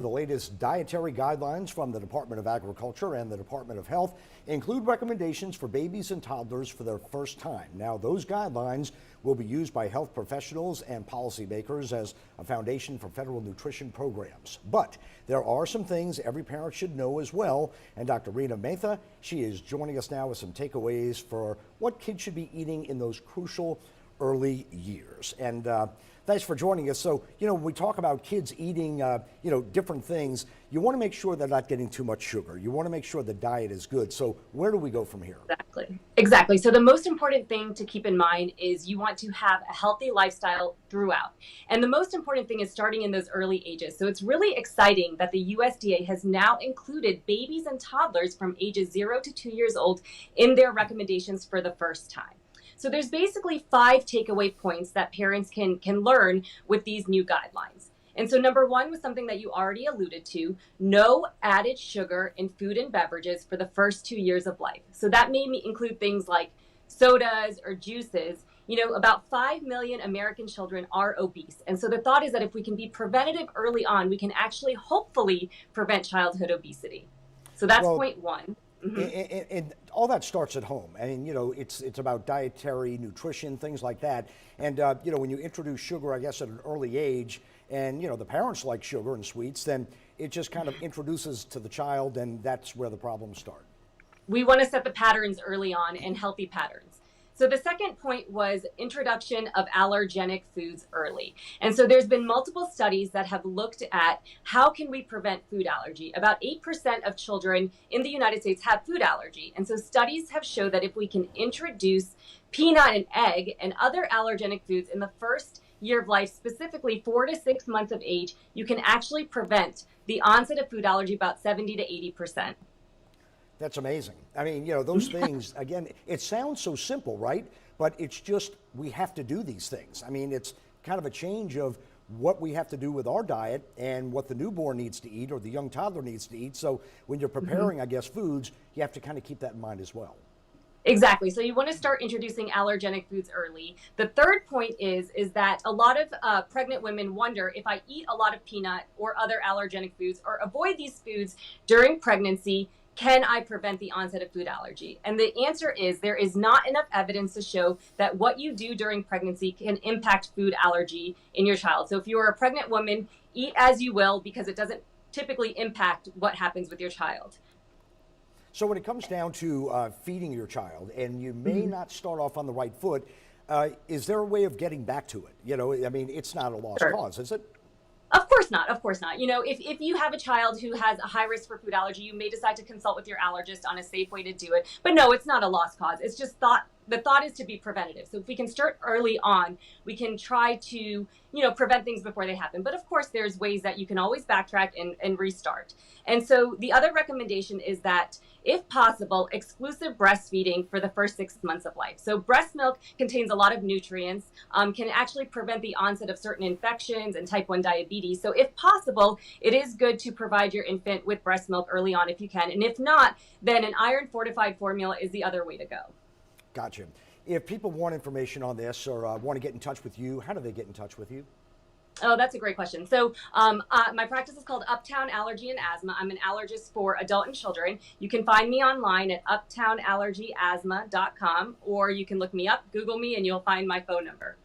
The latest dietary guidelines from the Department of Agriculture and the Department of Health include recommendations for babies and toddlers for their first time. Now, those guidelines will be used by health professionals and policymakers as a foundation for federal nutrition programs. But there are some things every parent should know as well. And Dr. Reena Mehta, she is joining us now with some takeaways for what kids should be eating in those crucial early years. And thanks for joining us. So, when we talk about kids eating, different things, you want to make sure they're not getting too much sugar. You want to make sure the diet is good. So where do we go from here? Exactly. So the most important thing to keep in mind is you want to have a healthy lifestyle throughout. And the most important thing is starting in those early ages. So it's really exciting that the USDA has now included babies and toddlers from ages 0 to 2 years old in their recommendations for the first time. So there's basically 5 takeaway points that parents can learn with these new guidelines. And so number 1 was something that you already alluded to: no added sugar in food and beverages for the first 2 years of life. So that may include things like sodas or juices. About 5 million American children are obese. And so the thought is that if we can be preventative early on, we can actually hopefully prevent childhood obesity. So that's point 1. Mm-hmm. And all that starts at home. I mean, it's about dietary nutrition, things like that. And, when you introduce sugar, I guess, at an early age, and, the parents like sugar and sweets, then it just kind of introduces to the child, and that's where the problems start. We want to set the patterns early on, and healthy patterns. So the second point was introduction of allergenic foods early. And so there's been multiple studies that have looked at how can we prevent food allergy. About 8% of children in the United States have food allergy. And so studies have shown that if we can introduce peanut and egg and other allergenic foods in the first year of life, specifically 4 to 6 months of age, you can actually prevent the onset of food allergy about 70 to 80%. That's amazing. I mean, those things, again, it sounds so simple, right? But it's just, we have to do these things. I mean, it's kind of a change of what we have to do with our diet and what the newborn needs to eat or the young toddler needs to eat. So when you're preparing, I guess, foods, you have to kind of keep that in mind as well. Exactly. So you want to start introducing allergenic foods early. The third point is that a lot of pregnant women wonder, if I eat a lot of peanut or other allergenic foods or avoid these foods during pregnancy, can I prevent the onset of food allergy? And the answer is there is not enough evidence to show that what you do during pregnancy can impact food allergy in your child. So if you're a pregnant woman, eat as you will, because it doesn't typically impact what happens with your child. So when it comes down to feeding your child, and you may not start off on the right foot, is there a way of getting back to it? I mean, it's not a lost cause, is it? Of course not. Of course not. If you have a child who has a high risk for food allergy, you may decide to consult with your allergist on a safe way to do it. But no, it's not a lost cause. It's just the thought is to be preventative. So if we can start early on, we can try to, prevent things before they happen. But of course, there's ways that you can always backtrack and restart. And so the other recommendation is that, if possible, exclusive breastfeeding for the first 6 months of life. So breast milk contains a lot of nutrients, can actually prevent the onset of certain infections and type 1 diabetes. So if possible, it is good to provide your infant with breast milk early on if you can. And if not, then an iron fortified formula is the other way to go. Gotcha. If people want information on this or want to get in touch with you, how do they get in touch with you? Oh, that's a great question. So my practice is called Uptown Allergy and Asthma. I'm an allergist for adult and children. You can find me online at uptownallergyasthma.com, or you can look me up, Google me, and you'll find my phone number.